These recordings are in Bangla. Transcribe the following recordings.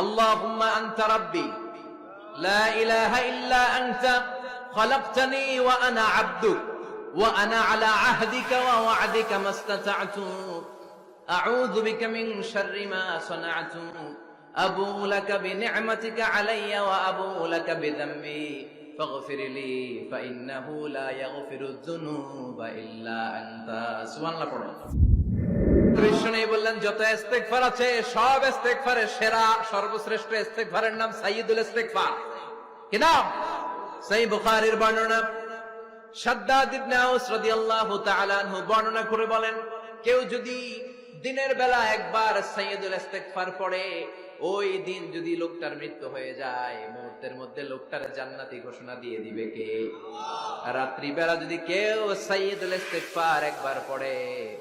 আল্লাহুম্মা আনতা রাব্বি লা ইলাহা ইল্লা আনতা খালাকতানি ওয়া আনা আবদুক ওয়া আনা আলা আহদিকা ওয়া ওয়া'দিকা মাস্তাতা'তু আউযু বিকা মিন শাররি মা সানা'তু আবুউ লাকা বিনি'মাতিকা আলাইয়া ওয়া আবুউ লাকা বিযামবি ফাগফির লি ফাইন্নাহু লা ইয়াগফিরুয যুনুবা ইল্লা আনতা। সুবহানাল্লাহ পড়ো। কৃষ্ণ বললেন যত ইস্তেগফার আছে সব ইস্তেগফারের সেরা সর্বশ্রেষ্ঠ ইস্তেগফারের নাম সাইয়্যিদুল ইস্তেগফার। কি নাম? সহিহ বুখারীর বর্ণনা, শাদ্দাদ ইবনে আউস রাদিয়াল্লাহু তাআলা আনহু বর্ণনা করে বলেন, কেউ যদি দিনের বেলা একবার সাইয়্যিদুল ইস্তেগফার পড়ে, ওই দিন যদি লোকটার মৃত্যু হয়ে যায়, মুহূর্তের মধ্যে লোকটার জান্নাতি ঘোষণা দিয়ে দিবে কে? রাত্রি বেলা যদি কেউ সাইয়্যিদুল ইস্তেগফার একবার পড়ে,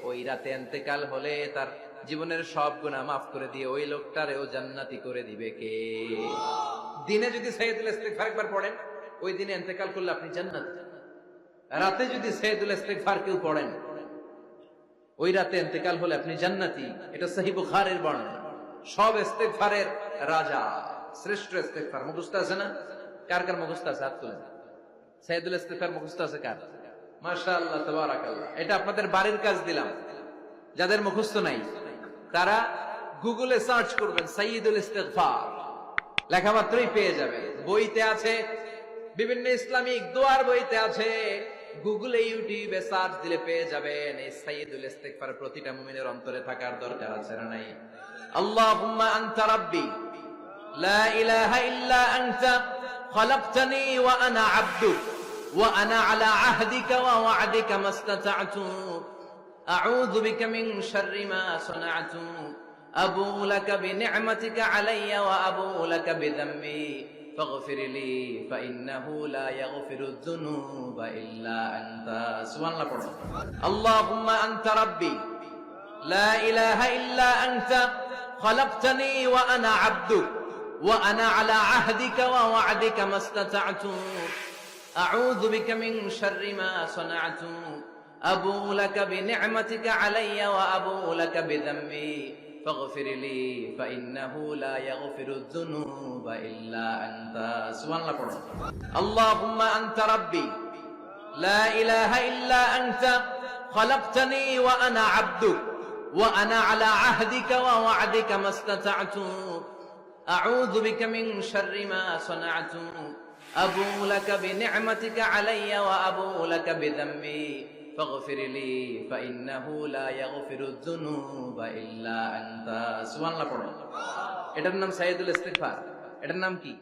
ওই রাতে ইন্তেকাল হলে তার জীবনের সব গুনাহ মাফ করে দিয়ে ওই লোকটারেও জান্নাতি করে দিবে কে? দিনে যদি সাইয়্যিদুল ইস্তেগফার একবার পড়েন, ওই দিনে ইন্তেকাল করলে আপনি জান্নাতি। রাতে যদি সাইয়্যিদুল ইস্তেগফার কেউ পড়েন, ওই রাতে ইন্তেকাল হলে আপনি জান্নাতি। এটা সহিহ বুখারীর বর্ণনা। সব ইস্তেগফারের রাজা, শ্রেষ্ঠ ইস্তেগফার। মুখস্থ আছে না? কার কার মুখস্থ আছে? হাত তুলেন। সাইয়্যিদুল ইস্তেগফার মুখস্থ আছে কার? মাশাআল্লাহ, তাবারাকাল্লাহ। এটা আপনাদের বাড়ির কাজ দিলাম। যাদের মুখস্থ নাই তারা গুগলে সার্চ করবেন সাইয়্যিদুল ইস্তেগফার, লেখা মাত্রই পেয়ে যাবে। বইতে আছে, বিভিন্ন ইসলামিক দোয়ার বইতে আছে, গুগলে ইউটিউবে সার্চ দিলে পেয়ে যাবেন। এই সাইয়্যিদুল ইস্তেগফার প্রতিটা মুমিনের অন্তরে থাকার দরকার আছে না নাই? আল্লাহুম্মা আনতা রাব্বি লা ইলাহা ইল্লা আনতা খালাকতানি ওয়া আনা আবদুক ওয়া আনা আলা আহদিকা ওয়া ওয়া'দিকা মাস্তাতা'তু আউযু বিকা মিন শাররি মা সানা'তু আবুউ লাকা বিনি'মাতিকা আলাইয়া ওয়া আবুউ লাকা বিযামবি ফাগফির লি ফাইন্নাহু লা ইয়াগফিরুয যুনুবা ইল্লা আনতা। সুবহানাল্লাহ পড়ো। আল্লাহুম্মা আনতা রাব্বি লা ইলাহা ইল্লা আনতা খালাকতানি ওয়া আনা আবদুক ওয়া আনা আলা আহদিকা ওয়া ওয়া'দিকা মাস্তাতা'তু আউযু বিকা মিন শাররি মা সানা'তু আবুউ লাকা বিনি'মাতিকা আলাইয়া ওয়া আবুউ লাকা বিযামবি ফাগফির লি ফাইন্নাহু লা ইয়াগফিরুয যুনুবা ইল্লা আনতা। সুবহানাল্লাহ পড়ো। আল্লাহুম্মা আনতা রাব্বি লা ইলাহা ইল্লা আনতা খালাকতানি ওয়া আনা আবদুক ওয়া আনা আলা আহদিকা ওয়া ওয়া'দিকা মাস্তাতা'তু আউযু বিকা মিন শাররি মা সানা'তু আবুউ লাকা বিনি'মাতিকা আলাইয়া ওয়া আবুউ লাকা বিযামবি ফাগফির লি ফাইন্নাহু লা ইয়াগফিরুয যুনুবা ইল্লা আনতা। সুবহানাল্লাহ পড়ো। এটার নাম সাইয়্যিদুল ইস্তেগফার। এটার নাম কি?